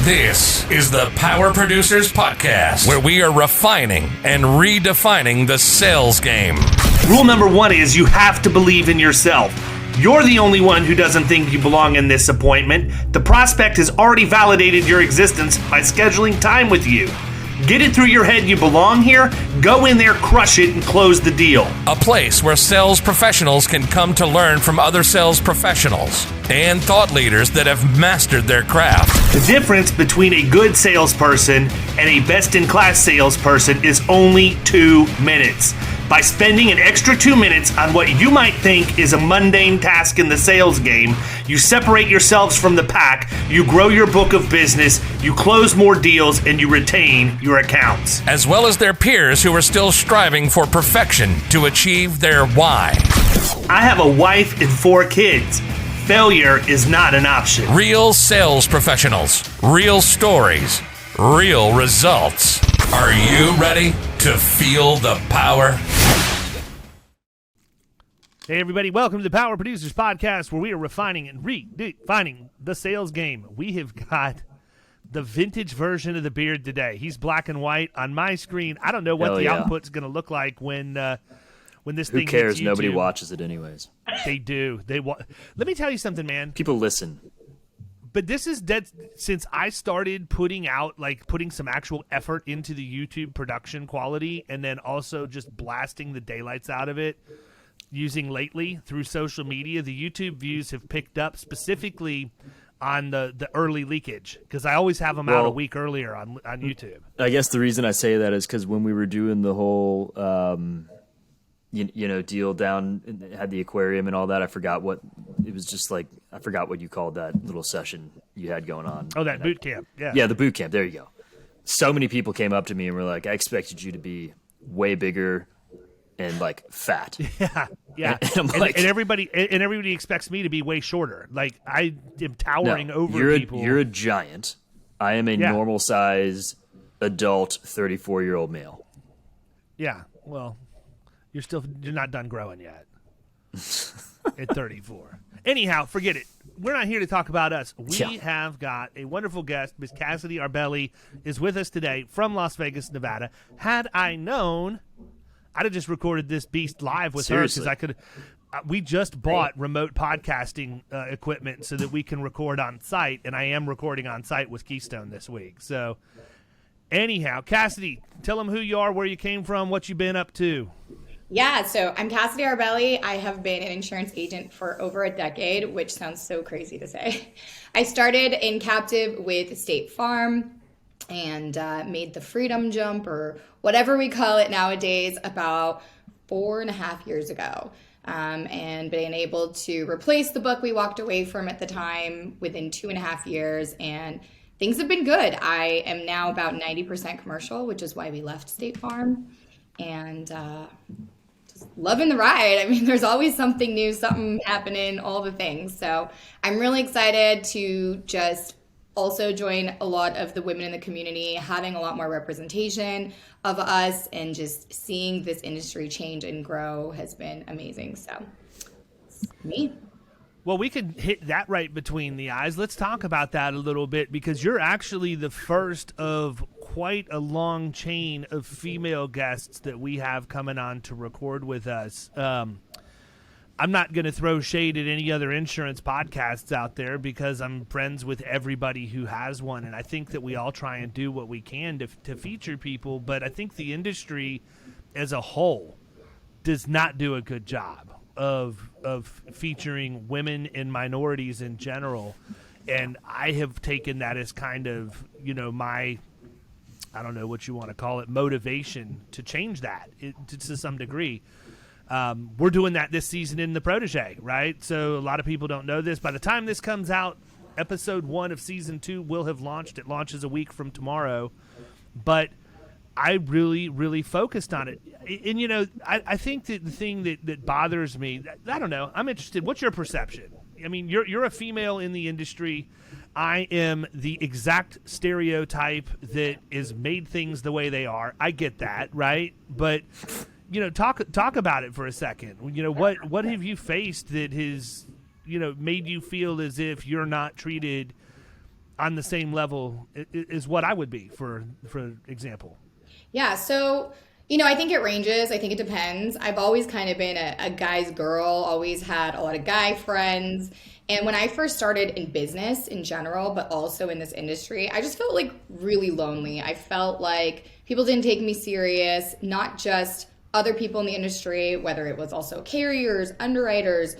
This is the Power Producers Podcast, where we are refining and redefining the sales game. Rule number one is you have to believe in yourself. You're the only one who doesn't think you belong in this appointment. The prospect has already validated your existence by scheduling time with you. Get it through your head you belong here, go in there, crush it, and close the deal. A place where sales professionals can come to learn from other sales professionals and thought leaders that have mastered their craft. The difference between a good salesperson and a best-in-class salesperson is only 2 minutes. By spending an extra 2 minutes on what you might think is a mundane task in the sales game, you separate yourselves from the pack, you grow your book of business, you close more deals, and you retain your accounts. As well as their peers who are still striving for perfection to achieve their why. I have a wife and 4 kids. Failure is not an option. Real sales professionals, real stories, real results. Are you ready to feel the power? Hey everybody, welcome to the Power Producers Podcast, where we are refining and redefining the sales game. We have got the vintage version of the beard today. He's black and white on my screen. I don't know what the output's going to look like when this thing hits YouTube. Who cares? Nobody watches it anyways. They do. Let me tell you something, man. People listen. But this is dead since I started putting some actual effort into the YouTube production quality, and then also just blasting the daylights out of it using lately through social media. The YouTube views have picked up specifically on the early leakage, because I always have them out a week earlier on YouTube. I guess the reason I say that is because when we were doing the whole deal down and had the aquarium and all that, I forgot what you called that little session you had going on. Oh, that boot camp. Yeah, the boot camp. There you go. So many people came up to me and were like, I expected you to be way bigger and like fat. Yeah. And I'm like, and everybody expects me to be way shorter. Like, I am towering over people. You're a giant. I am a normal size adult 34-year-old male. Yeah. Well, you're not done growing yet at 34. Anyhow, forget it. We're not here to talk about us. We have got a wonderful guest. Miss Cassidy Arbeli is with us today from Las Vegas, Nevada. Had I known, I'd have just recorded this beast live with her, because I could. We just bought remote podcasting equipment so that we can record on site, and I am recording on site with Keystone this week. So, anyhow, Cassidy, tell them who you are, where you came from, what you've been up to. Yeah, so I'm Cassidy Arbeli. I have been an insurance agent for over a decade, which sounds so crazy to say. I started in captive with State Farm and made the freedom jump, or whatever we call it nowadays, about 4.5 years ago. And been able to replace the book we walked away from at the time within 2.5 years. And things have been good. I am now about 90% commercial, which is why we left State Farm. And loving the ride. I mean, there's always something new, something happening, all the things. So I'm really excited to just also join a lot of the women in the community, having a lot more representation of us, and just seeing this industry change and grow has been amazing. So me. Well, we can hit that right between the eyes. Let's talk about that a little bit, because you're actually the first of quite a long chain of female guests that we have coming on to record with us. I'm not going to throw shade at any other insurance podcasts out there, because I'm friends with everybody who has one, and I think that we all try and do what we can to feature people, but I think the industry as a whole does not do a good job of featuring women and minorities in general. And I have taken that as kind of, my, I don't know what you want to call it, motivation to change that to some degree. We're doing that this season in the Protege, right? So a lot of people don't know this. By the time this comes out, episode 1 of season 2 will have launched. It launches a week from tomorrow. But I really, really focused on it. And, I think that the thing that bothers me, I don't know, I'm interested. What's your perception? I mean, you're a female in the industry. I am the exact stereotype that has made things the way they are. I get that, right? But, talk about it for a second. What have you faced that has, made you feel as if you're not treated on the same level is what I would be, for example. Yeah, so, I think it ranges. I think it depends. I've always kind of been a guy's girl, always had a lot of guy friends. And when I first started in business in general, but also in this industry, I just felt like really lonely. I felt like people didn't take me serious, not just other people in the industry, whether it was also carriers, underwriters,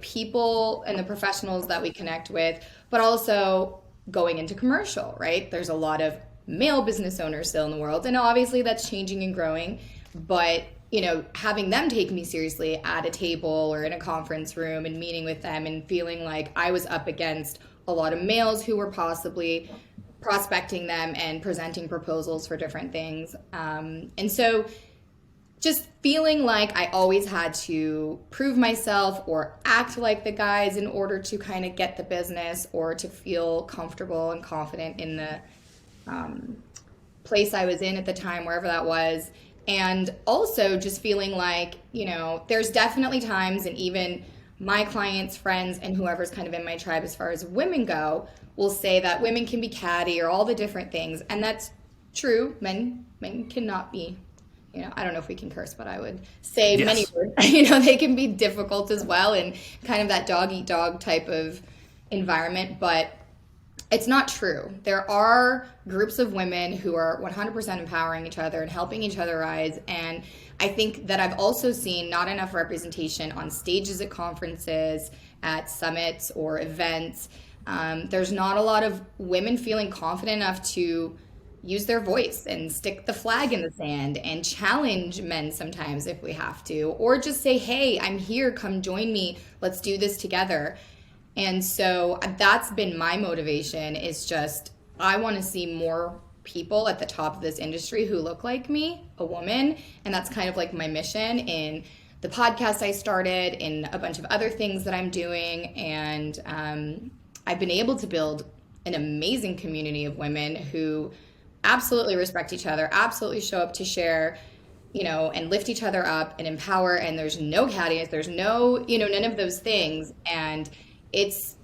people and the professionals that we connect with, but also going into commercial, right? There's a lot of male business owners still in the world, and obviously that's changing and growing, but having them take me seriously at a table or in a conference room and meeting with them and feeling like I was up against a lot of males who were possibly prospecting them and presenting proposals for different things, and so just feeling like I always had to prove myself or act like the guys in order to kind of get the business or to feel comfortable and confident in the place I was in at the time, wherever that was. And also just feeling like, there's definitely times, and even my clients, friends, and whoever's kind of in my tribe as far as women go, will say that women can be catty or all the different things. And that's true. Men cannot be, I don't know if we can curse, but I would say Yes. many words, they can be difficult as well, and kind of that dog eat dog type of environment. But it's not true. There are groups of women who are 100% empowering each other and helping each other rise. And I think that I've also seen not enough representation on stages at conferences, at summits or events. There's not a lot of women feeling confident enough to use their voice and stick the flag in the sand and challenge men sometimes if we have to, or just say, hey, I'm here, come join me, let's do this together. And so that's been my motivation, is just I want to see more people at the top of this industry who look like me, a woman. And that's kind of like my mission in the podcast I started, in a bunch of other things that I'm doing. And I've been able to build an amazing community of women who absolutely respect each other, absolutely show up to share, and lift each other up and empower. And there's no cattiness, there's no, none of those things. And it's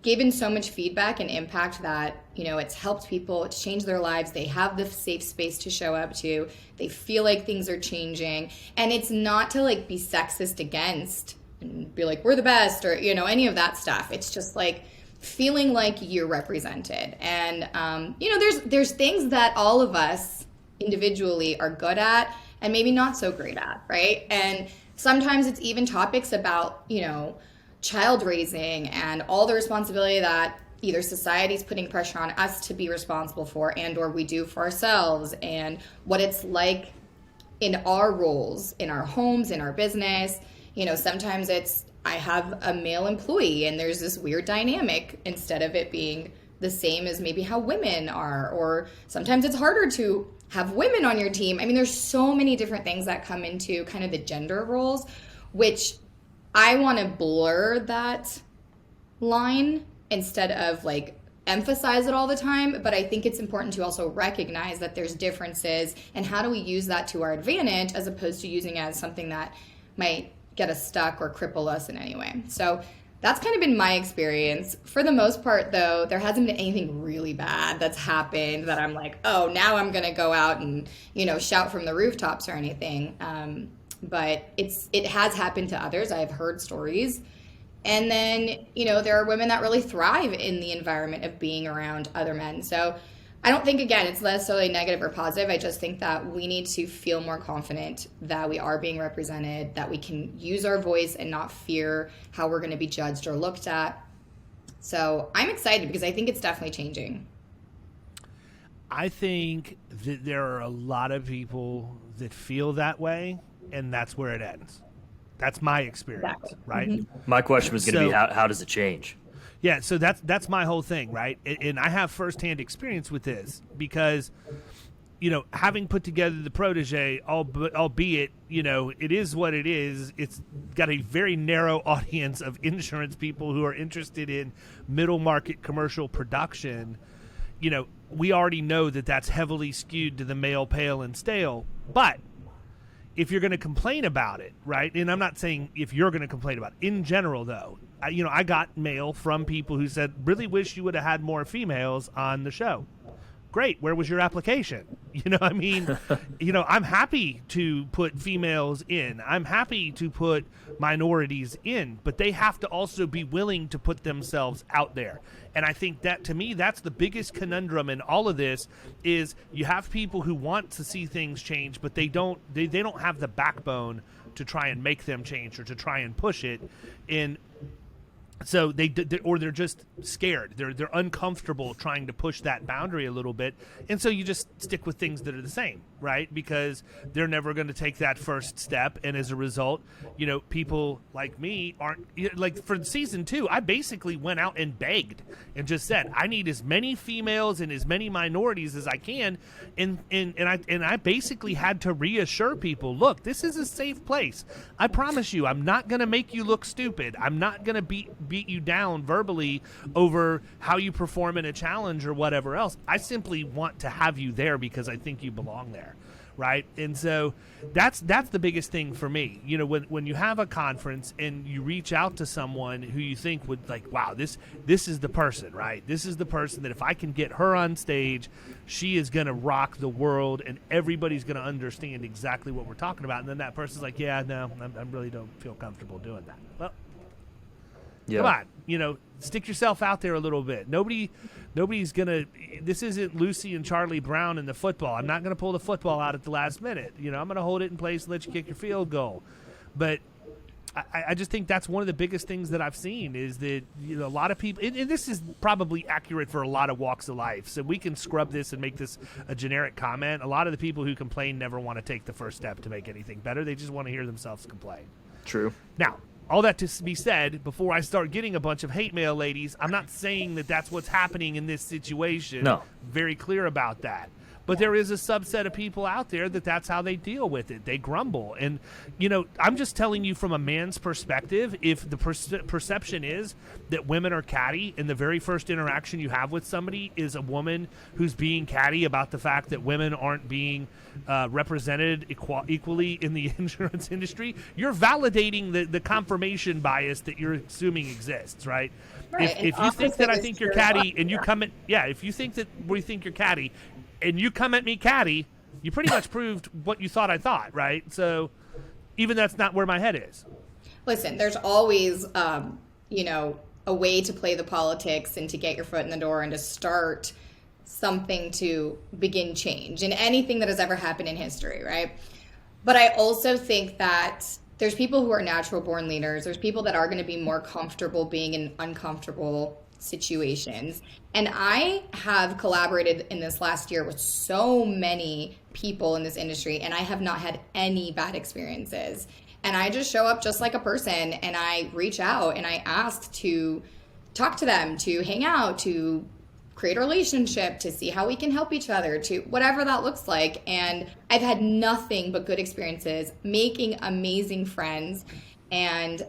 given so much feedback and impact that, it's helped people, it's changed their lives. They have the safe space to show up to. They feel like things are changing. And it's not to like be sexist against and be like, we're the best, or, any of that stuff. It's just like feeling like you're represented. And, there's things that all of us individually are good at and maybe not so great at, right? And sometimes it's even topics about, child raising and all the responsibility that either society's putting pressure on us to be responsible for, and or we do for ourselves, and what it's like in our roles, in our homes, in our business. Sometimes it's, I have a male employee and there's this weird dynamic instead of it being the same as maybe how women are, or sometimes it's harder to have women on your team. I mean, there's so many different things that come into kind of the gender roles, which I want to blur that line instead of like emphasize it all the time. But I think it's important to also recognize that there's differences, and how do we use that to our advantage as opposed to using it as something that might get us stuck or cripple us in any way. So that's kind of been my experience. For the most part, though, there hasn't been anything really bad that's happened that I'm like, oh, now I'm going to go out and, shout from the rooftops or anything. But it has happened to others. I've heard stories. And then, there are women that really thrive in the environment of being around other men. So I don't think, again, it's necessarily negative or positive. I just think that we need to feel more confident that we are being represented, that we can use our voice and not fear how we're going to be judged or looked at. So I'm excited because I think it's definitely changing. I think that there are a lot of people that feel that way, and that's where it ends. That's my experience, Exactly. right? Mm-hmm. My question was going to So- be, how does it change? Yeah, so that's my whole thing, right? And I have firsthand experience with this because, having put together the protege, albeit, it is what it is. It's got a very narrow audience of insurance people who are interested in middle market commercial production. We already know that that's heavily skewed to the male, pale, and stale. But if you're going to complain about it, right? And I'm not saying if you're going to complain about it. In general, though, I got mail from people who said, really wish you would have had more females on the show. Great. Where was your application? I'm happy to put females in. I'm happy to put minorities in, but they have to also be willing to put themselves out there. And I think that, to me, that's the biggest conundrum in all of this is you have people who want to see things change, but they don't have the backbone to try and make them change or to try and push it. So they're just scared. They're uncomfortable trying to push that boundary a little bit, and so you just stick with things that are the same, right? Because they're never going to take that first step, and as a result, people like me aren't like for season 2. I basically went out and begged and just said, I need as many females and as many minorities as I can, and I basically had to reassure people, look, this is a safe place. I promise you, I'm not going to make you look stupid. I'm not going to beat you down verbally over how you perform in a challenge or whatever else. I simply want to have you there because I think you belong there, right? And so that's the biggest thing for me. When you have a conference and you reach out to someone who you think would like, wow, this is the person, right? This is the person that if I can get her on stage, she is going to rock the world and everybody's going to understand exactly what we're talking about. And then that person's like, yeah, no, I really don't feel comfortable doing that. Well, yeah. Come on, stick yourself out there a little bit. Nobody's going to – this isn't Lucy and Charlie Brown in the football. I'm not going to pull the football out at the last minute. I'm going to hold it in place and let you kick your field goal. But I just think that's one of the biggest things that I've seen is that, a lot of people – and this is probably accurate for a lot of walks of life. So we can scrub this and make this a generic comment. A lot of the people who complain never want to take the first step to make anything better. They just want to hear themselves complain. True. Now – all that to be said, before I start getting a bunch of hate mail, ladies, I'm not saying that that's what's happening in this situation. No. Very clear about that. But there is a subset of people out there that's how they deal with it. They grumble. And, I'm just telling you from a man's perspective, if the perception is that women are catty and the very first interaction you have with somebody is a woman who's being catty about the fact that women aren't being represented equally in the insurance industry, you're validating the confirmation bias that you're assuming exists, right? Right. If you think that I think you're catty and you come at, if you think that we think you're catty, and you come at me catty, you pretty much proved what you thought I thought, right? So even that's not where my head is. Listen, there's always, a way to play the politics and to get your foot in the door and to start something to begin change in anything that has ever happened in history, right? But I also think that there's people who are natural born leaders. There's people that are going to be more comfortable being in uncomfortable situations. And I have collaborated in this last year with so many people in this industry, and I have not had any bad experiences. And I just show up just like a person, and I reach out and I ask to talk to them, to hang out, to create a relationship, to see how we can help each other, to whatever that looks like. And I've had nothing but good experiences, making amazing friends. And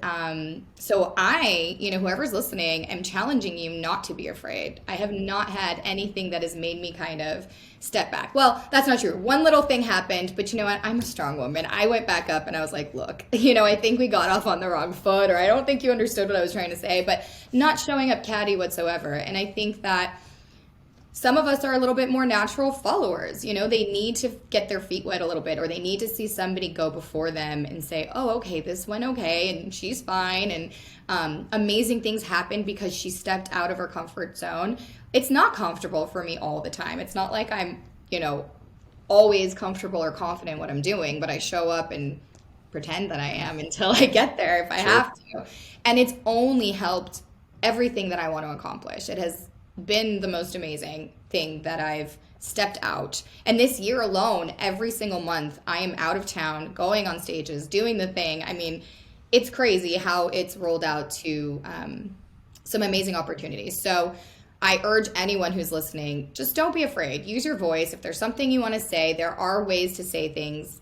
so I, whoever's listening, am challenging you not to be afraid. I have not had anything that has made me kind of step back. Well, that's not true. One little thing happened, but you know what? I'm a strong woman. I went back up and I was like, look, I think we got off on the wrong foot, or I don't think you understood what I was trying to say, but not showing up catty whatsoever. And I think that some of us are a little bit more natural followers. They need to get their feet wet a little bit, or they need to see somebody go before them and say, oh, okay, this went okay, and she's fine, and amazing things happened because she stepped out of her comfort zone. It's not comfortable for me all the time. It's not like I'm, always comfortable or confident in what I'm doing, but I show up and pretend that I am until I get there if I have to. And it's only helped everything that I want to accomplish. It has been the most amazing thing that I've stepped out. And this year alone, every single month, I am out of town, going on stages, doing the thing. I mean, it's crazy how it's rolled out to some amazing opportunities. So I urge anyone who's listening, just don't be afraid. Use your voice. If there's something you want to say, there are ways to say things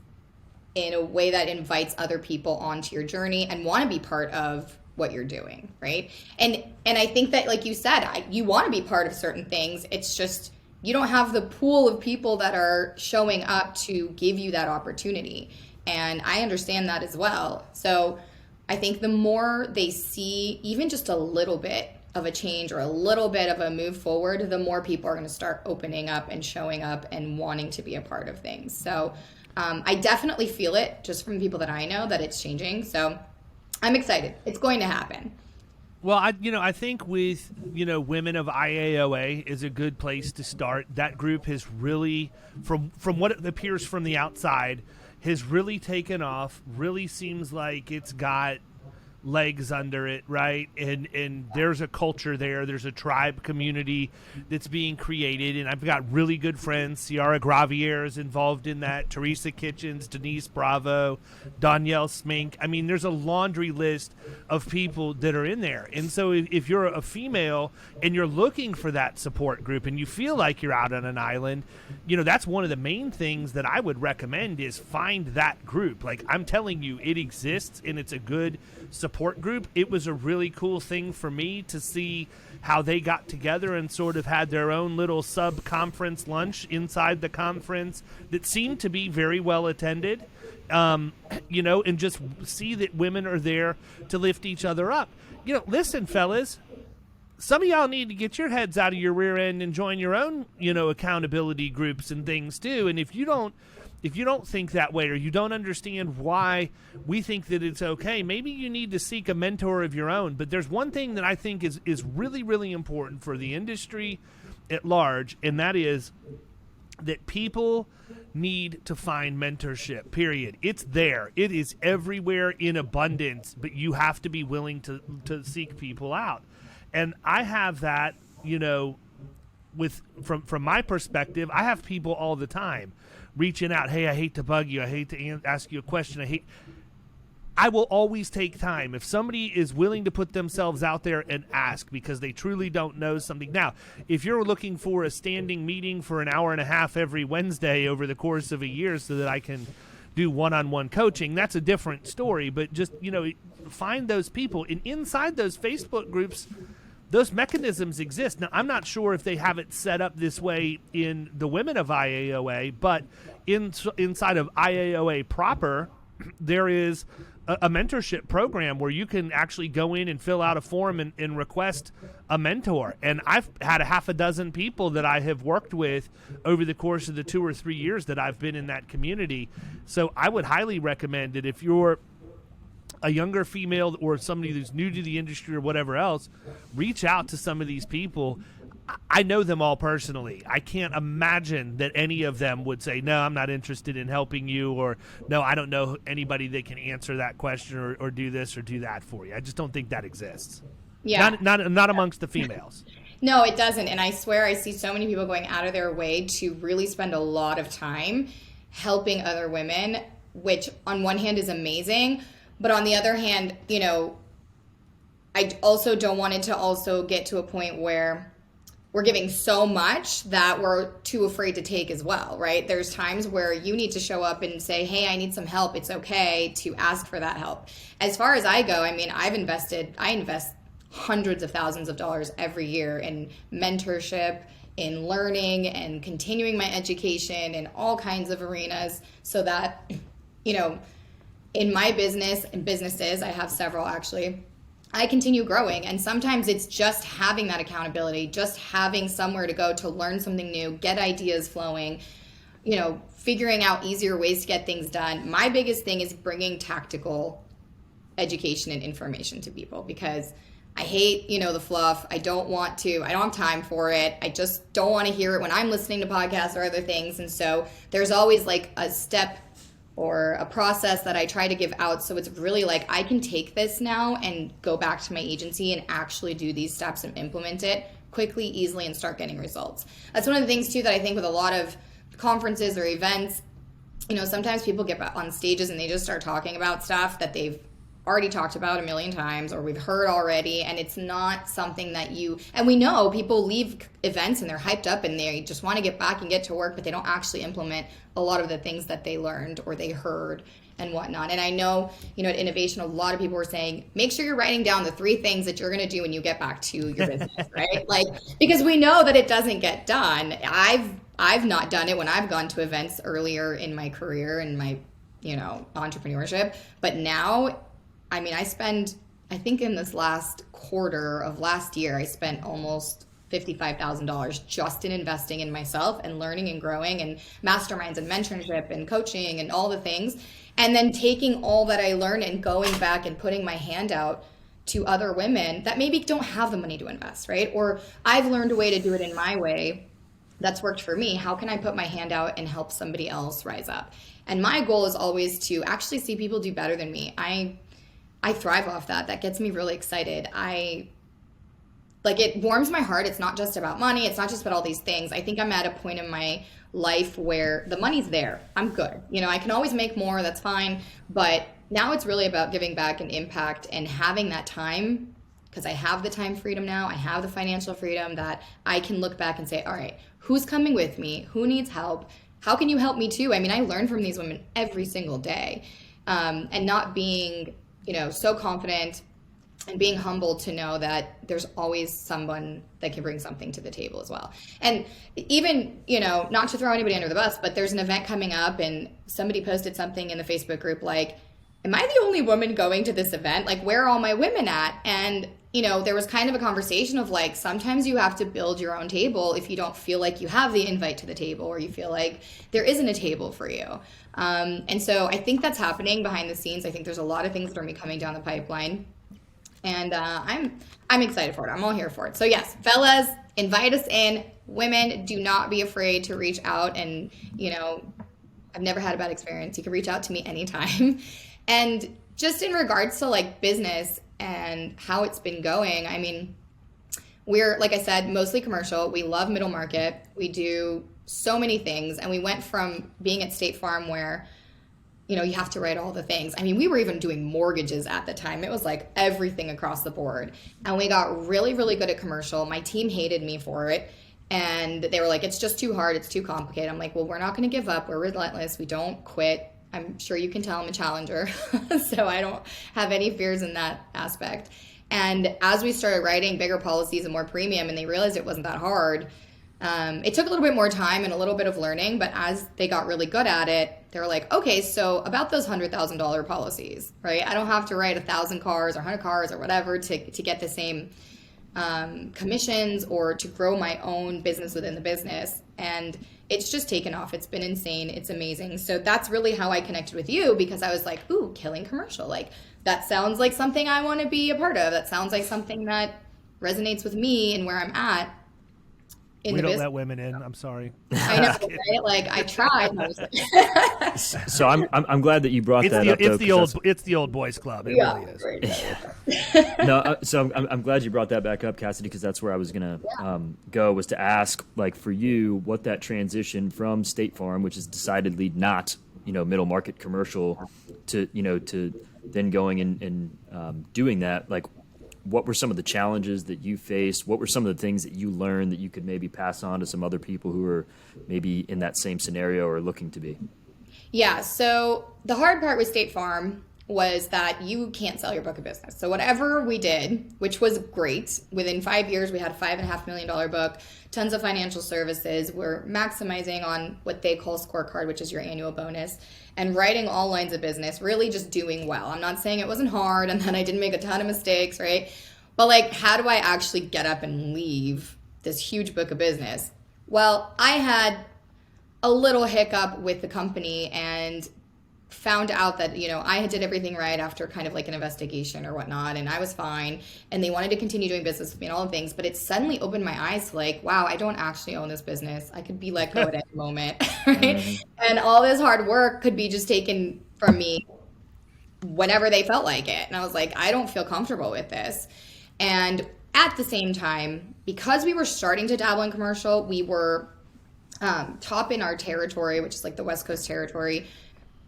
in a way that invites other people onto your journey and want to be part of what you're doing, right? And I think that, like you said, you want to be part of certain things. It's just you don't have the pool of people that are showing up to give you that opportunity. And I understand that as well. So I think the more they see even just a little bit of a change or a little bit of a move forward, the more people are going to start opening up and showing up and wanting to be a part of things. So I definitely feel it just from people that I know that it's changing. So I'm excited. It's going to happen. Well, I think with, Women of IAOA is a good place to start. That group has really, from what it appears from the outside, has really taken off. Really seems like it's got legs under it, right? And there's a culture there. There's a tribe community that's being created, and I've got really good friends. Ciara Gravier is involved in that. Teresa Kitchens, Denise Bravo, Danielle Smink. I mean, there's a laundry list of people that are in there. And so if you're a female and you're looking for that support group and you feel like you're out on an island, that's one of the main things that I would recommend is find that group. Like, I'm telling you, it exists and it's a good support group. It was a really cool thing for me to see how they got together and sort of had their own little sub-conference lunch inside the conference that seemed to be very well attended, and just see that women are there to lift each other up. Listen, fellas, some of y'all need to get your heads out of your rear end and join your own, accountability groups and things too. And if you don't think that way, or you don't understand why we think that it's okay, maybe you need to seek a mentor of your own. But there's one thing that I think is really, really important for the industry at large, and that is that people need to find mentorship, period. It's there. It is everywhere in abundance, but you have to be willing to seek people out. And I have that, from my perspective, I have people all the time reaching out. Hey, I hate to bug you. I hate to ask you a question. I will always take time. If somebody is willing to put themselves out there and ask because they truly don't know something. Now, if you're looking for a standing meeting for an hour and a half every Wednesday over the course of a year so that I can do one-on-one coaching, that's a different story. But just, find those people. And inside those Facebook groups, those mechanisms exist. Now, I'm not sure if they have it set up this way in the Women of IAOA, but inside of IAOA proper, there is a mentorship program where you can actually go in and fill out a form and request a mentor. And I've had a half a dozen people that I have worked with over the course of the 2 or 3 years that I've been in that community. So I would highly recommend it if you're a younger female or somebody who's new to the industry or whatever else, reach out to some of these people. I know them all personally. I can't imagine that any of them would say, no, I'm not interested in helping you, or no, I don't know anybody that can answer that question or do this or do that for you. I just don't think that exists. Yeah. Not amongst the females. No, it doesn't. And I swear I see so many people going out of their way to really spend a lot of time helping other women, which on one hand is amazing. But on the other hand, I also don't want it to also get to a point where we're giving so much that we're too afraid to take as well, right? There's times where you need to show up and say, hey, I need some help. It's okay to ask for that help. As far as I go, I mean, I invest hundreds of thousands of dollars every year in mentorship, in learning and continuing my education in all kinds of arenas so that, in my business and businesses, I have several actually, I continue growing. And sometimes it's just having that accountability, just having somewhere to go to learn something new, get ideas flowing, figuring out easier ways to get things done. My biggest thing is bringing tactical education and information to people because I hate, the fluff. I don't have time for it. I just don't want to hear it when I'm listening to podcasts or other things. And so there's always like a step or a process that I try to give out. So it's really like I can take this now and go back to my agency and actually do these steps and implement it quickly, easily, and start getting results. That's one of the things too that I think with a lot of conferences or events, sometimes people get on stages and they just start talking about stuff that they've already talked about a million times or we've heard already, and it's not something that and we know people leave events and they're hyped up and they just want to get back and get to work, but they don't actually implement a lot of the things that they learned or they heard and whatnot. And I know, at Innovation, a lot of people were saying, make sure you're writing down the 3 things that you're going to do when you get back to your business, right? Because we know that it doesn't get done. I've not done it when I've gone to events earlier in my career and my entrepreneurship. But now, I mean, I think in this last quarter of last year, I spent almost $55,000 just in investing in myself and learning and growing and masterminds and mentorship and coaching and all the things. And then taking all that I learned and going back and putting my hand out to other women that maybe don't have the money to invest, right? Or I've learned a way to do it in my way that's worked for me. How can I put my hand out and help somebody else rise up? And my goal is always to actually see people do better than me. I thrive off that. That gets me really excited. It warms my heart. It's not just about money. It's not just about all these things. I think I'm at a point in my life where the money's there. I'm good. I can always make more. That's fine. But now it's really about giving back and impact and having that time, because I have the time freedom now. I have the financial freedom that I can look back and say, all right, who's coming with me? Who needs help? How can you help me too? I mean, I learn from these women every single day, and not being, so confident and being humbled to know that there's always someone that can bring something to the table as well. And even, not to throw anybody under the bus, but there's an event coming up and somebody posted something in the Facebook group like, am I the only woman going to this event? Like, where are all my women at? And, there was kind of a conversation of like, sometimes you have to build your own table if you don't feel like you have the invite to the table, or you feel like there isn't a table for you. And so I think that's happening behind the scenes. I think there's a lot of things that are coming down the pipeline. And I'm excited for it. I'm all here for it. So yes, fellas, invite us in. Women, do not be afraid to reach out. And, I've never had a bad experience. You can reach out to me anytime. And just in regards to like business and how it's been going, I mean, we're, like I said, mostly commercial. We love middle market. We do so many things. And we went from being at State Farm where you have to write all the things. I mean, we were even doing mortgages at the time. It was like everything across the board. And we got really, really good at commercial. My team hated me for it. And they were like, it's just too hard. It's too complicated. I'm like, well, we're not going to give up. We're relentless. We don't quit. I'm sure you can tell I'm a challenger. So I don't have any fears in that aspect. And as we started writing bigger policies and more premium, and they realized it wasn't that hard, it took a little bit more time and a little bit of learning, but as they got really good at it, they were like, okay, so about those $100,000 policies, right? I don't have to write 1,000 cars or 100 cars or whatever to get the same commissions or to grow my own business within the business. And it's just taken off. It's been insane. It's amazing. So that's really how I connected with you, because I was like, ooh, killing commercial. Like, that sounds like something I want to be a part of. That sounds like something that resonates with me and where I'm at. We don't let women in. I'm sorry. I know, right? Like, I tried. So I'm glad that you brought that up. It's the old boys club. It really is. Right. No, so I'm glad you brought that back up, Cassidy, because that's where I was gonna go, was to ask, like, for you, what that transition from State Farm, which is decidedly not middle market commercial, to to then going and doing that, like, what were some of the challenges that you faced? What were some of the things that you learned that you could maybe pass on to some other people who are maybe in that same scenario or looking to be? Yeah, so the hard part with State Farm was that you can't sell your book of business. So whatever we did, which was great, within 5 years we had a $5.5 million book, tons of financial services. We're maximizing on what they call scorecard, which is your annual bonus, and writing all lines of business, really just doing well. I'm not saying it wasn't hard and that I didn't make a ton of mistakes, right? But like, how do I actually get up and leave this huge book of business? Well, I had a little hiccup with the company and found out that, I did everything right after kind of like an investigation or whatnot, and I was fine, and they wanted to continue doing business with me and all the things, but it suddenly opened my eyes to like, wow, I don't actually own this business. I could be let go at any moment, right? Mm-hmm. And all this hard work could be just taken from me whenever they felt like it. And I was like, I don't feel comfortable with this. And at the same time, because we were starting to dabble in commercial, we were top in our territory, which is like the West Coast territory,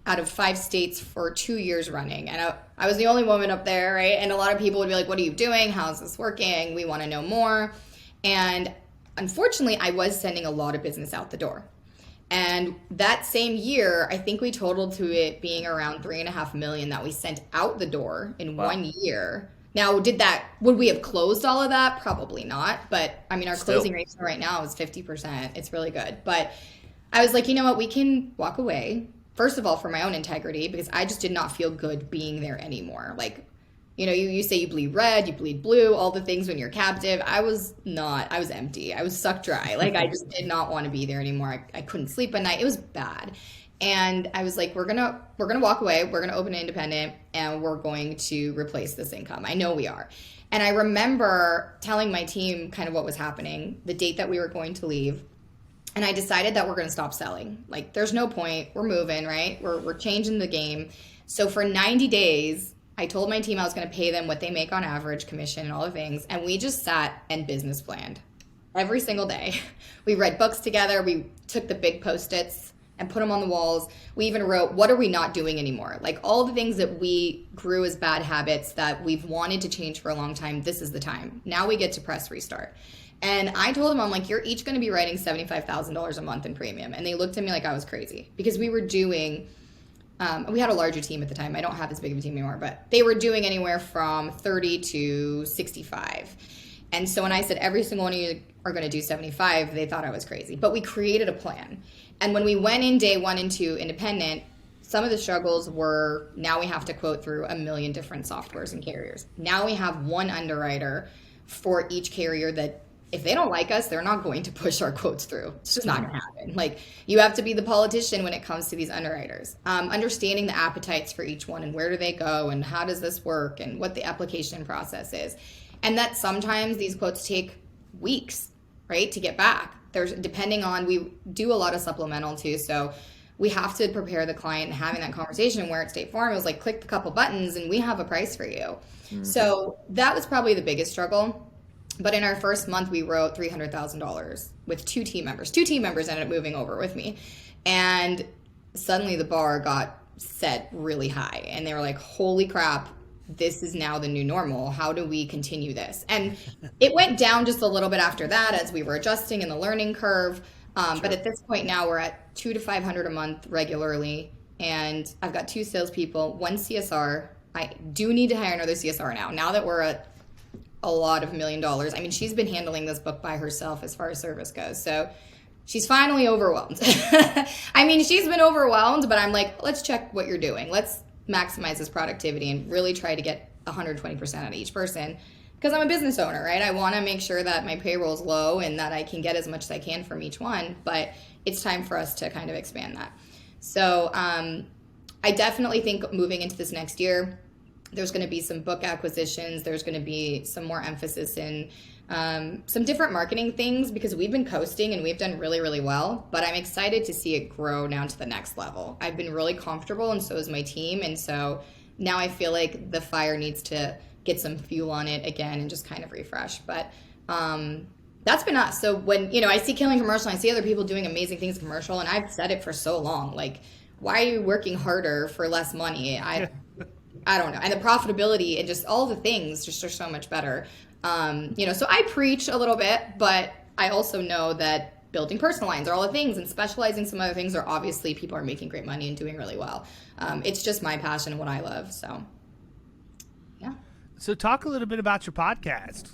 out of 5 states for 2 years running. And I was the only woman up there, right? And a lot of people would be like, what are you doing? How's this working? We want to know more. And unfortunately, I was sending a lot of business out the door. And that same year, I think we totaled to it being around $3.5 million that we sent out the door in 1 year. Now, would we have closed all of that? Probably not. But I mean, our closing ratio right now is 50%. It's really good. But I was like, you know what? We can walk away. first of all, for my own integrity, because I just did not feel good being there anymore. Like, you say you bleed red, you bleed blue, all the things when you're captive. I was empty. I was sucked dry. Like, I just did not want to be there anymore. I couldn't sleep at night. It was bad. And I was like, we're gonna walk away. We're gonna open an independent, and we're going to replace this income. I know we are. And I remember telling my team kind of what was happening, the date that we were going to leave. And I decided that we're going to stop selling. Like, there's no point. We're moving, right? We're changing the game. So for 90 days, I told my team I was going to pay them what they make on average, commission and all the things. And we just sat and business planned every single day. We read books together. We took the big Post-its and put them on the walls. We even wrote, what are we not doing anymore? Like, all the things that we grew as bad habits that we've wanted to change for a long time, this is the time. Now we get to press restart. And I told them, I'm like, you're each going to be writing $75,000 a month in premium. And they looked at me like I was crazy, because we were doing, we had a larger team at the time. I don't have as big of a team anymore, but they were doing anywhere from 30 to 65. And so when I said every single one of you are going to do 75, they thought I was crazy. But we created a plan. And when we went in day 1 and 2 independent, some of the struggles were, now we have to quote through a million different softwares and carriers. Now we have one underwriter for each carrier that, if they don't like us, they're not going to push our quotes through. It's just not going to happen. Like, you have to be the politician when it comes to these underwriters. Understanding the appetites for each one, and where do they go, and how does this work, and what the application process is. And that sometimes these quotes take weeks, right, to get back. There's, depending on, we do a lot of supplemental too, so we have to prepare the client, and having that conversation where at State Farm, it was like, click the couple buttons and we have a price for you. Mm-hmm. So that was probably the biggest struggle. But in our first month, we wrote $300,000 with 2 team members. 2 team members ended up moving over with me. And suddenly the bar got set really high. And they were like, holy crap, this is now the new normal. How do we continue this? And it went down just a little bit after that as we were adjusting in the learning curve. Sure. But at this point now, we're at $200 to $500 a month regularly. And I've got 2 salespeople, 1 CSR. I do need to hire another CSR now that we're at a lot of $1 million. I mean, she's been handling this book by herself as far as service goes. So she's finally overwhelmed. I mean, she's been overwhelmed, but I'm like, let's check what you're doing. Let's maximize this productivity and really try to get 120% out of each person, because I'm a business owner, right? I want to make sure that my payroll is low and that I can get as much as I can from each one, but it's time for us to kind of expand that. So I definitely think moving into this next year, there's going to be some book acquisitions. There's going to be some more emphasis in some different marketing things, because we've been coasting and we've done really, really well. But I'm excited to see it grow down to the next level. I've been really comfortable, and so is my team. And so now I feel like the fire needs to get some fuel on it again and just kind of refresh. But that's been us. So when, I see Killing Commercial, and I see other people doing amazing things in commercial, and I've said it for so long, like, why are you working harder for less money? I don't know. And the profitability and just all the things just are so much better. So I preach a little bit, but I also know that building personal lines are all the things, and specializing some other things are obviously, people are making great money and doing really well. It's just my passion and what I love. So, yeah. So talk a little bit about your podcast.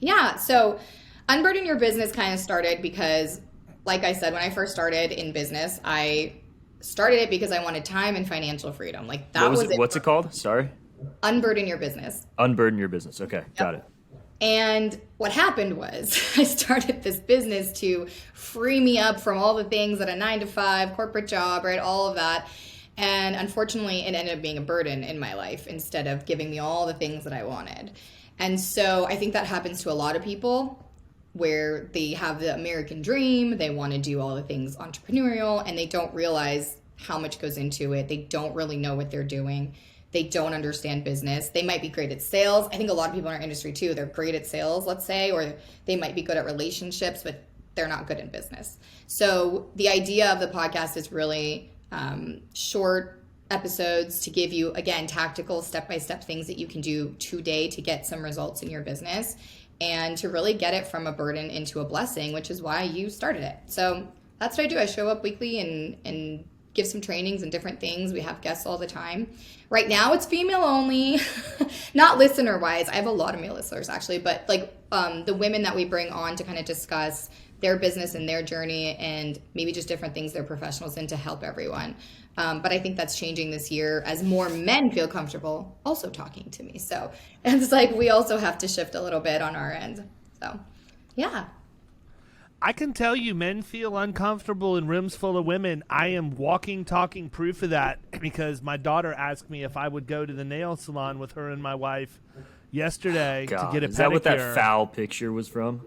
Yeah. So Unburden Your Business kind of started because, like I said, when I first started in business, I started it because I wanted time and financial freedom. Like, that was it. What's it called? Sorry. Unburden Your Business. Unburden Your Business. Okay. Yep. Got it. And what happened was I started this business to free me up from all the things that a 9-to-5 corporate job, right? All of that. And unfortunately, it ended up being a burden in my life instead of giving me all the things that I wanted. And so I think that happens to a lot of people, where they have the American dream, they want to do all the things entrepreneurial, and they don't realize how much goes into it. They don't really know what they're doing. They don't understand business. They might be great at sales. I think a lot of people in our industry too, they're great at sales, let's say, or they might be good at relationships, but they're not good in business. So the idea of the podcast is really short episodes to give you, again, tactical step-by-step things that you can do today to get some results in your business, and to really get it from a burden into a blessing, which is why you started it. So that's what I do. I show up weekly and give some trainings and different things. We have guests all the time. Right now it's female only, not listener wise. I have a lot of male listeners actually, but like the women that we bring on to kind of discuss their business and their journey, and maybe just different things they're professionals in to help everyone. But I think that's changing this year as more men feel comfortable also talking to me. So it's like we also have to shift a little bit on our end. So, yeah. I can tell you men feel uncomfortable in rooms full of women. I am walking, talking proof of that because my daughter asked me if I would go to the nail salon with her and my wife yesterday to get a pedicure. Is that what that foul picture was from?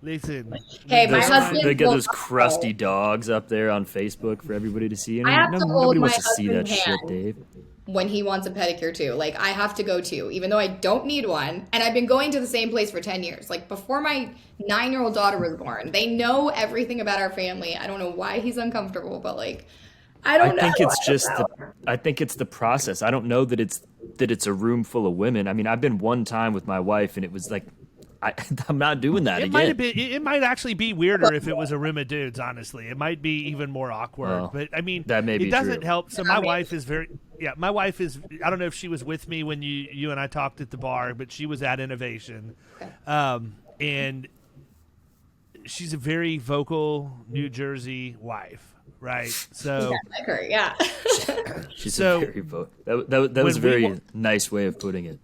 Listen. Hey, my husband. They get those crusty dogs up there on Facebook for everybody to see. I have to hold nobody my wants to see that husband's shit, hand Dave. when he wants a pedicure too. Like, I have to go too, even though I don't need one. And I've been going to the same place for 10 years. Like, before my 9-year-old daughter was born, they know everything about our family. I don't know why he's uncomfortable, but like, I don't know. I think it's the process. I don't know that it's a room full of women. I mean, I've been one time with my wife and it was like, I'm not doing that again. It might actually be weirder if it was a room of dudes, honestly. It might be even more awkward. Well, but, I mean, that may be it doesn't true. help. So my wife is I don't know if she was with me when you and I talked at the bar, but she was at Innovation. And she's a very vocal New Jersey wife, right? So like her, yeah. She's a very that was a very nice way of putting it.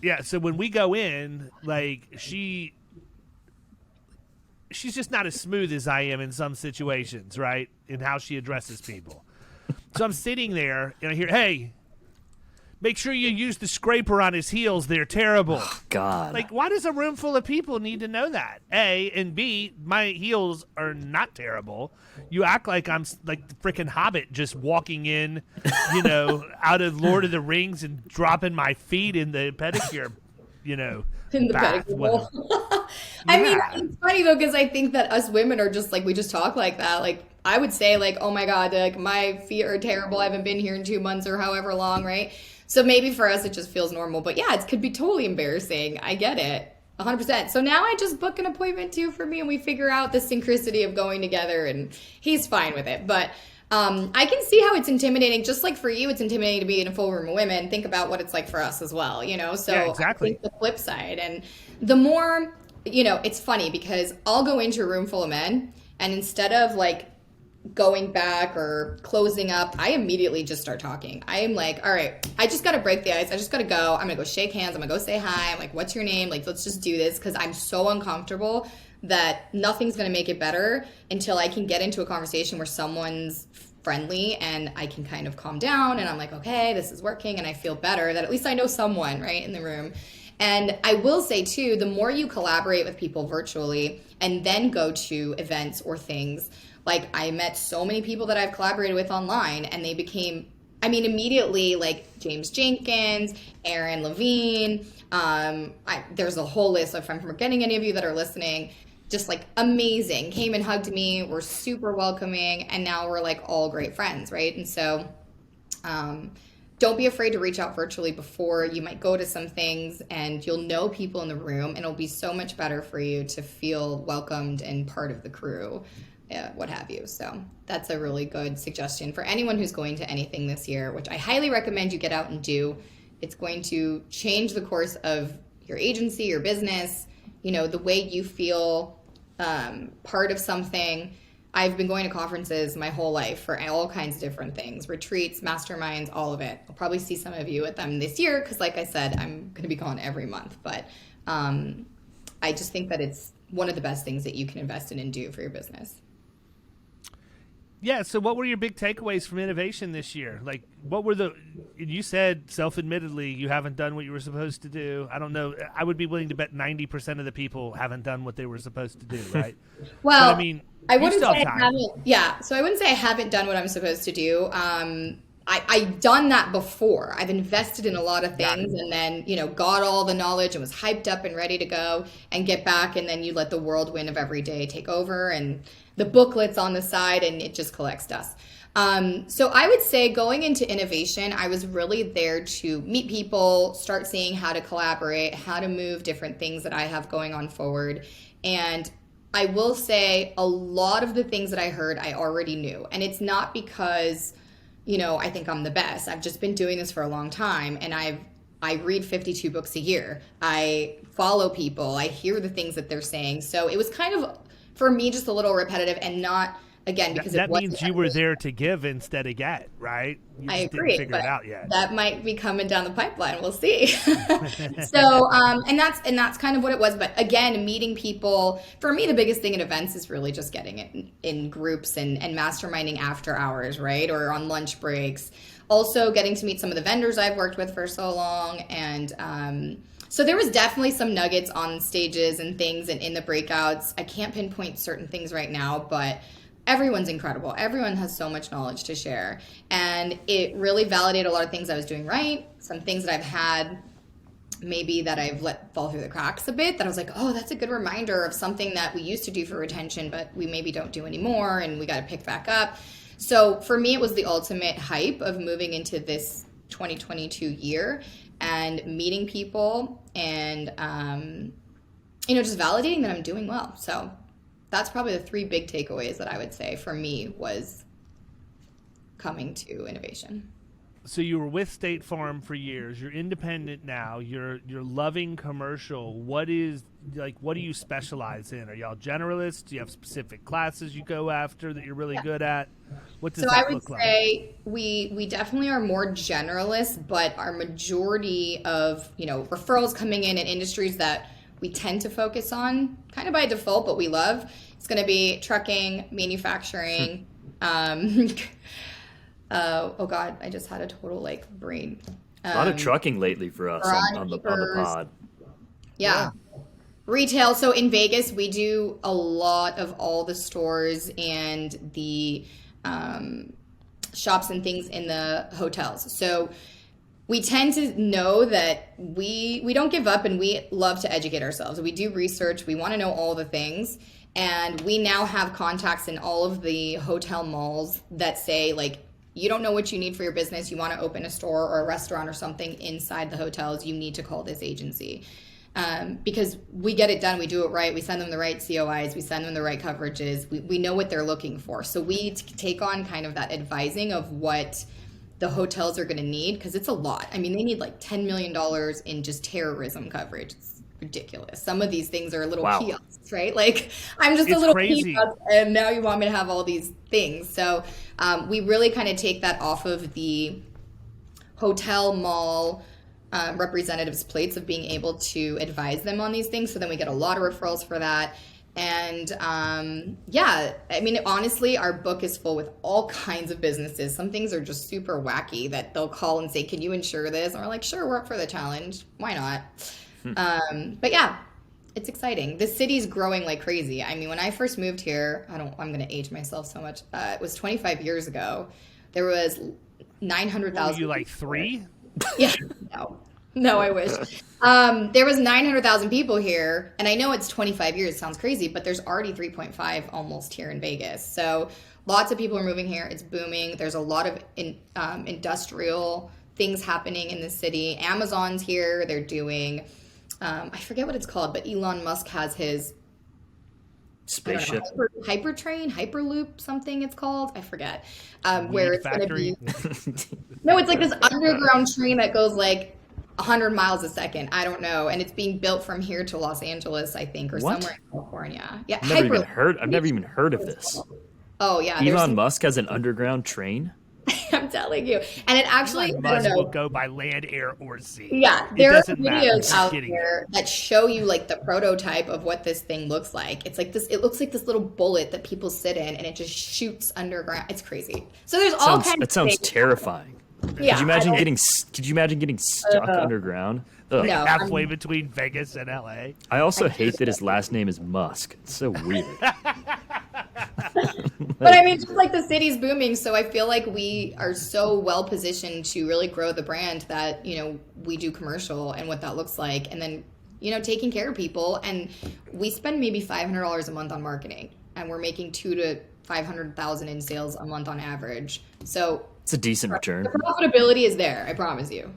Yeah, so when we go in, like, she's just not as smooth as I am in some situations, right? In how she addresses people. So I'm sitting there and I hear, "Hey, make sure you use the scraper on his heels. They're terrible." God. Like, why does a room full of people need to know that? A, and B, my heels are not terrible. You act like I'm like the freaking Hobbit just walking in, out of Lord of the Rings and dropping my feet in the pedicure, in the bath. pedicure bowl. I mean, it's funny though, because I think that us women are just like, we just talk like that. Like, I would say like, "Oh my God, like my feet are terrible. I haven't been here in 2 months or however long," right? So maybe for us, it just feels normal. But yeah, it could be totally embarrassing. I get it. 100%. So now I just book an appointment too for me and we figure out the synchronicity of going together and he's fine with it. But I can see how it's intimidating. Just like for you, it's intimidating to be in a full room of women. Think about what it's like for us as well, So yeah, exactly. I think the flip side. And the more, it's funny because I'll go into a room full of men and instead of like going back or closing up, I immediately just start talking. I am like, all right, I just got to break the ice. I just got to go. I'm going to go shake hands. I'm going to go say hi. I'm like, "What's your name?" Like, let's just do this because I'm so uncomfortable that nothing's going to make it better until I can get into a conversation where someone's friendly and I can kind of calm down and I'm like, okay, this is working and I feel better that at least I know someone right in the room. And I will say too, the more you collaborate with people virtually and then go to events or things, like I met so many people that I've collaborated with online and they became, immediately like James Jenkins, Aaron Levine. There's a whole list. If I'm forgetting any of you that are listening, just like amazing, came and hugged me, were super welcoming. And now we're like all great friends, right? And so don't be afraid to reach out virtually before you might go to some things and you'll know people in the room and it'll be so much better for you to feel welcomed and part of the crew. What have you. So that's a really good suggestion for anyone who's going to anything this year, which I highly recommend you get out and do. It's going to change the course of your agency, your business, the way you feel part of something. I've been going to conferences my whole life for all kinds of different things, retreats, masterminds, all of it. I'll probably see some of you at them this year because like I said, I'm going to be gone every month. But I just think that it's one of the best things that you can invest in and do for your business. Yeah, so what were your big takeaways from Innovation this year? Like, you said, self-admittedly, you haven't done what you were supposed to do. I don't know. I would be willing to bet 90% of the people haven't done what they were supposed to do, right? Well, but, I wouldn't say I haven't. Yeah, so I wouldn't say I haven't done what I'm supposed to do. I've done that before. I've invested in a lot of things and then, got all the knowledge and was hyped up and ready to go and get back. And then you let the whirlwind of every day take over and the booklets on the side and it just collects dust. So I would say going into Innovation, I was really there to meet people, start seeing how to collaborate, how to move different things that I have going on forward. And I will say a lot of the things that I heard, I already knew. And it's not because I think I'm the best. I've just been doing this for a long time and I read 52 books a year. I follow people. I hear the things that they're saying. So it was kind of, for me, just a little repetitive and not, again, because that means you were there to give instead of get, right? You I just agree, didn't figure it out yet. That might be coming down the pipeline. We'll see. So, and that's kind of what it was. But again, meeting people, for me, the biggest thing in events is really just getting it in groups and masterminding after hours, right? Or on lunch breaks. Also getting to meet some of the vendors I've worked with for so long. And so there was definitely some nuggets on stages and things and in the breakouts. I can't pinpoint certain things right now, but everyone's incredible. Everyone has so much knowledge to share. And it really validated a lot of things I was doing right. Some things that I've had maybe that I've let fall through the cracks a bit, that I was like, oh, that's a good reminder of something that we used to do for retention, but we maybe don't do anymore, and we got to pick back up. So for me, it was the ultimate hype of moving into this 2022 year and meeting people and, just validating that I'm doing well. So that's probably the 3 big takeaways that I would say for me was coming to innovation. So you were with State Farm for years. You're independent now. You're loving commercial. What do you specialize in? Are y'all generalists? Do you have specific classes you go after that you're really good at? What does that look like? So I would say we definitely are more generalists, but our majority of referrals coming in industries that we tend to focus on kind of by default, but we love. It's going to be trucking, manufacturing. Oh God, I just had a total brain. A lot of trucking lately for us on the pod. Yeah. Retail. So in Vegas, we do a lot of all the stores and the shops and things in the hotels. So we tend to know that we don't give up, and we love to educate ourselves. We do research. We want to know all the things. And we now have contacts in all of the hotel malls that say, you don't know what you need for your business. You want to open a store or a restaurant or something inside the hotels, you need to call this agency. Because we get it done. We do it right. We send them the right COIs. We send them the right coverages. We know what they're looking for. So we take on kind of that advising of what the hotels are going to need, because it's a lot. I mean, they need $10 million in just terrorism coverage. It's ridiculous. Some of these things are little kiosks, right? I'm just a little kiosk, and now you want me to have all these things. So we really kind of take that off of the hotel mall representatives' plates of being able to advise them on these things. So then we get a lot of referrals for that. And honestly, our book is full with all kinds of businesses. Some things are just super wacky that they'll call and say, can you insure this? And we're like, sure, we're up for the challenge. Why not? But yeah, it's exciting. The city's growing like crazy. I mean, when I first moved here, I'm going to age myself so much. It was 25 years ago. There was 900,000. Were you 3? Yeah, no, I wish. There was 900,000 people here, and I know it's 25 years. It sounds crazy, but there's already 3.5 almost here in Vegas. So lots of people are moving here. It's booming. There's a lot of industrial things happening in the city. Amazon's here. They're doing, I forget what it's called, but Elon Musk has his spaceship, hypertrain, hyperloop, something it's called. I forget. Where it's going to be. No, it's this underground train that goes 100 miles a second. I don't know. And it's being built from here to Los Angeles, I think, or somewhere in California. Yeah, I've never even heard of this. Oh, yeah. Elon Musk has an underground train? I'm telling you. And it actually, Elon Musk will go by land, air, or sea. Yeah, there are videos out there that show you the prototype of what this thing looks like. It's this. It looks like this little bullet that people sit in, and it just shoots underground. It's crazy. So there's all kinds of That sounds terrifying. Yeah, could you imagine getting stuck underground? No, halfway between Vegas and LA. I also hate that his last name is Musk. It's so weird. But I mean, just the city's booming, so I feel like we are so well positioned to really grow the brand that we do commercial and what that looks like, and then taking care of people. And we spend maybe $500 a month on marketing, and we're making $200,000 to $500,000 in sales a month on average. So it's a decent return. The profitability is there, I promise you.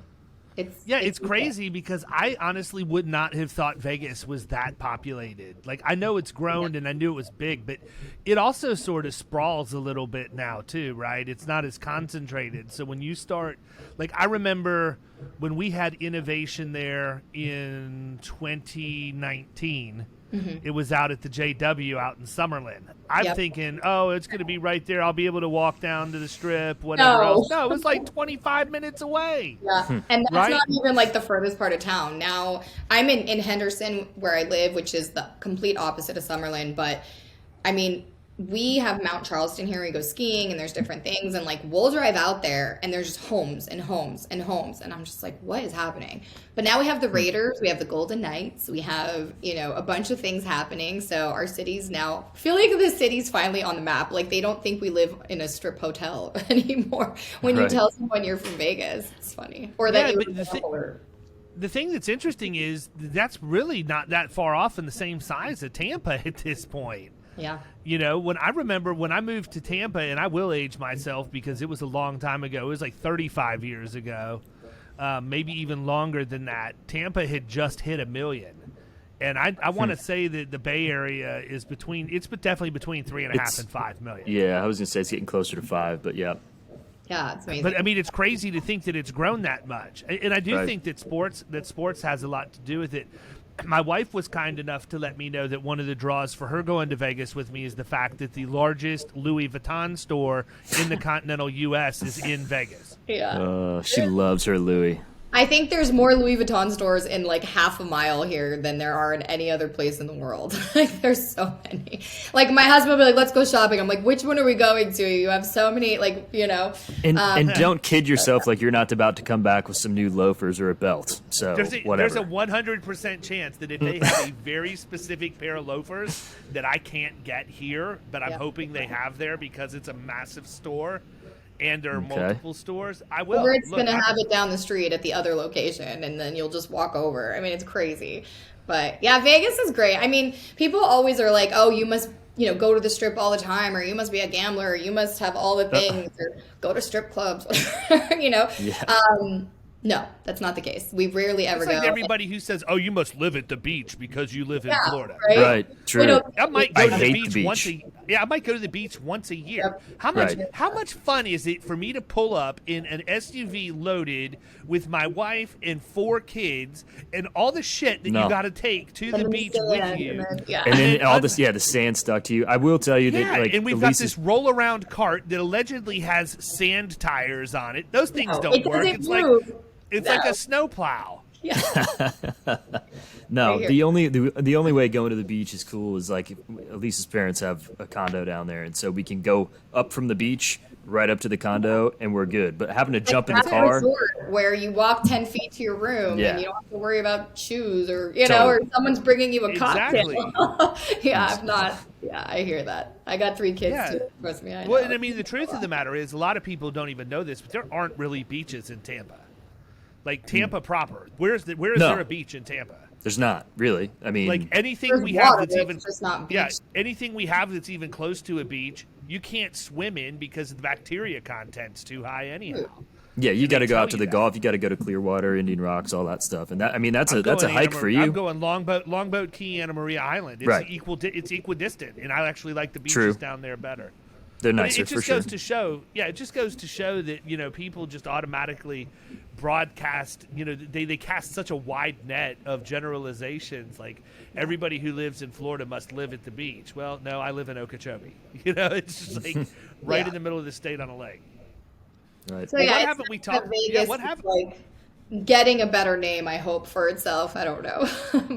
It's crazy because I honestly would not have thought Vegas was that populated. Like, I know it's grown and I knew it was big, but it also sort of sprawls a little bit now too, right? It's not as concentrated. So when you start, like, I remember when we had Innovation there in 2019, it was out at the JW out in Summerlin. I'm thinking, oh, it's going to be right there. I'll be able to walk down to the Strip, whatever else. No, it was like 25 minutes away. Yeah, and that's not even like the furthest part of town. Now, I'm in Henderson where I live, which is the complete opposite of Summerlin. But, I mean, we have Mount Charleston here. We go skiing and there's different things. And, like, we'll drive out there and there's just homes and homes and homes. And I'm just like, what is happening? But now we have the Raiders. We have the Golden Knights. We have, a bunch of things happening. So our city's now, I feel like the city's finally on the map. Like, they don't think we live in a strip hotel anymore when you tell someone you're from Vegas. It's funny. Or that the thing that's interesting is that's really not that far off in the same size of Tampa at this point. Yeah. When I remember when I moved to Tampa, and I will age myself because it was a long time ago. It was like 35 years ago, maybe even longer than that. Tampa had just hit 1 million. And I want to say that the Bay Area is definitely between 3.5 and 5 million. Yeah, I was going to say it's getting closer to 5, but yeah. Yeah, it's amazing. But I mean, it's crazy to think that it's grown that much. And I do think that sports has a lot to do with it. My wife was kind enough to let me know that one of the draws for her going to Vegas with me is the fact that the largest Louis Vuitton store in the continental U.S. is in Vegas. Yeah. She loves her Louis. I think there's more Louis Vuitton stores in like half a mile here than there are in any other place in the world. Like, there's so many. Like, my husband will be like, let's go shopping. I'm like, which one are we going to? You have so many, like, And don't kid yourself like you're not about to come back with some new loafers or a belt. So whatever. There's a 100% chance that if they have a very specific pair of loafers that I can't get here, but I'm hoping they have there because it's a massive store, and there are multiple stores, I will. Or it's going to have it down the street at the other location, and then you'll just walk over. I mean, it's crazy. But, yeah, Vegas is great. I mean, people always are like, oh, you must, go to the Strip all the time, or you must be a gambler, or you must have all the things, or go to strip clubs, No, that's not the case. We rarely ever go. It's like everybody who says, oh, you must live at the beach because you live in Florida. Right, true. I might go to the beach once a year. Yeah, I might go to the beach once a year. Yep. How much fun is it for me to pull up in an SUV loaded with my wife and 4 kids and all the shit that you got to take to the beach with you? And then all this, the sand stuck to you. I will tell you that, like, and we've got this roll-around cart that allegedly has sand tires on it. Those things don't work. It's like a snowplow. Yeah. No, the only way going to the beach is cool is like Elisa's parents have a condo down there, and so we can go up from the beach right up to the condo, and we're good. But having to jump in the car, where you walk 10 feet to your room, and you don't have to worry about shoes or or someone's bringing you a cocktail. I hear that. I got 3 kids too. Trust me, I know. Well, and I mean, the truth of the matter is, a lot of people don't even know this, but there aren't really beaches in Tampa. Like Tampa proper. Where is there a beach in Tampa? There's not really. I mean, like anything we have that's even just not beach. Anything we have that's even close to a beach, you can't swim in because the bacteria content's too high anyhow. Yeah, you got to go out to the Gulf. You got to go to Clearwater, Indian Rocks, all that stuff. And that's a hike for you. I'm going Longboat Key, Anna Maria Island. It's it's equidistant, and I actually like the beaches down there better. They're nicer for sure. It just goes to show that people just automatically broadcast. They cast such a wide net of generalizations. Like everybody who lives in Florida must live at the beach. Well, no, I live in Okeechobee. It's just like right in the middle of the state on a lake. Right. So what haven't we talked? Yeah, what happened? Like getting a better name, I hope, for itself. I don't know,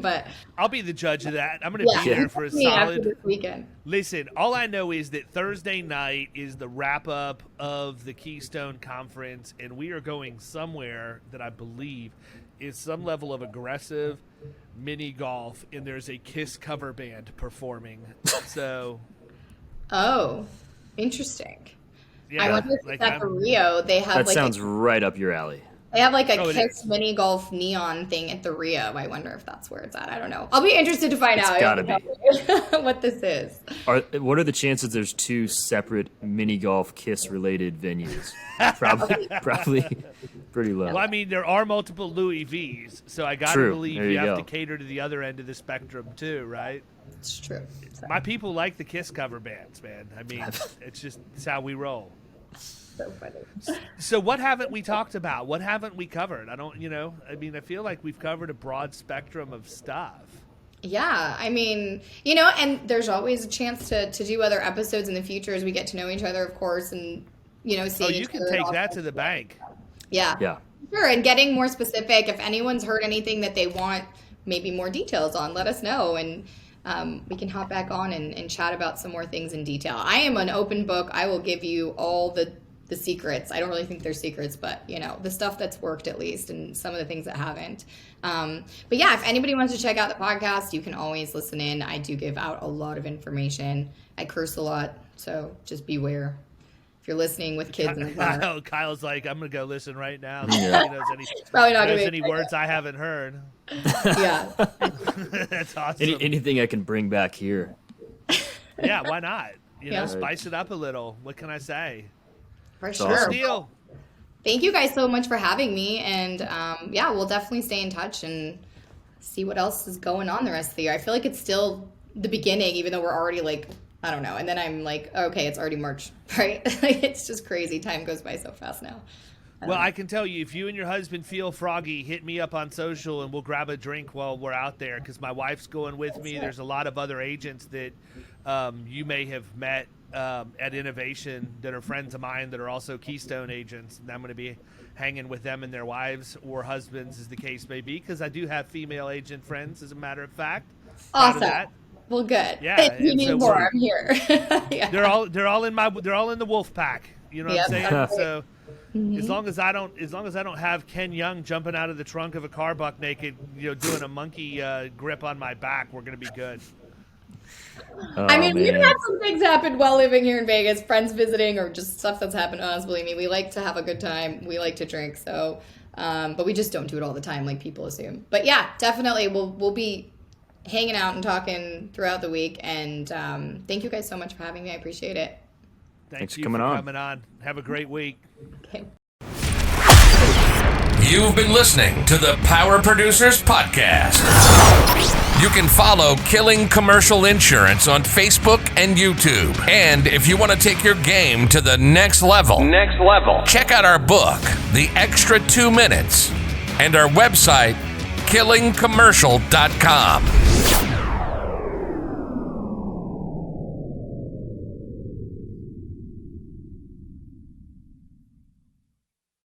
but I'll be the judge of that. I'm going to be there for a solid this weekend. Listen, all I know is that Thursday night is the wrap up of the Keystone Conference, and we are going somewhere that I believe is some level of aggressive mini golf, and there's a Kiss cover band performing. So, oh, interesting. Yeah, I wonder if at the Rio they have that sounds right up your alley. They have like a Oh, it Kiss is. mini golf neon thing at the Rio. I wonder if that's where it's at. I don't know. I'll be interested to find out gotta be. what this is. What are the chances there's two separate mini golf Kiss related venues? Probably pretty low. Well, I mean, there are multiple Louis V's, so I got to True. believe There you you have go. to cater to the other end of the spectrum too, right? It's true. So, My people like the Kiss cover bands, man. I mean, it's how we roll. so funny. So what haven't we talked about? What haven't we covered? I mean, I feel like we've covered a broad spectrum of stuff. Yeah, I mean, and there's always a chance to do other episodes in the future as we get to know each other, of course, and seeing Oh, each you can other take all- that to the bank. Yeah. Yeah. Sure, and getting more specific. If anyone's heard anything that they want maybe more details on, let us know, and we can hop back on and chat about some more things in detail. I am an open book. I will give you all the secrets. I don't really think they're secrets, but the stuff that's worked at least, and some of the things that haven't. But yeah, if anybody wants to check out the podcast, you can always listen in. I do give out a lot of information. I curse a lot, so just beware if you're listening with kids in the car. Kyle's like, I'm gonna go listen right now. Yeah. He knows Probably not gonna knows be any words I haven't heard. Yeah. That's awesome. Anything I can bring back here. Yeah, why not? Yeah. Spice it up a little. What can I say? For It's sure. awesome. Deal. Thank you guys so much for having me. And yeah, we'll definitely stay in touch and see what else is going on the rest of the year. I feel like it's still the beginning, even though we're already like, I don't know. And then I'm like, okay, it's already March, right? Like, it's just crazy. Time goes by so fast now. Well, I can tell you, if you and your husband feel froggy, hit me up on social and we'll grab a drink while we're out there, because my wife's going with me. There's a lot of other agents that you may have met at Innovation that are friends of mine that are also Keystone agents, and I'm going to be hanging with them and their wives or husbands, as the case may be, because I do have female agent friends, as a matter of fact. Proud of Awesome. that. Well, good. Yeah, If you and need so more, we're- I'm here. Yeah. They're all in the wolf pack. You know what I'm Yep. saying? So as long as I don't have Ken Young jumping out of the trunk of a car buck naked, doing a monkey grip on my back, we're gonna be good. I mean, we've man. had some things happen while living here in Vegas, friends visiting, or just stuff that's happened to us. Believe me, we like to have a good time. We like to drink, so but we just don't do it all the time like people assume. But yeah, definitely, we'll be hanging out and talking throughout the week. And thank you guys so much for having me. I appreciate it. Thanks for you coming for on. coming on. Have a great week. Okay. You've been listening to the Power Producers Podcast. You can follow Killing Commercial Insurance on Facebook and YouTube. And if you want to take your game to the next level, check out our book, The Extra 2 Minutes, and our website, killingcommercial.com.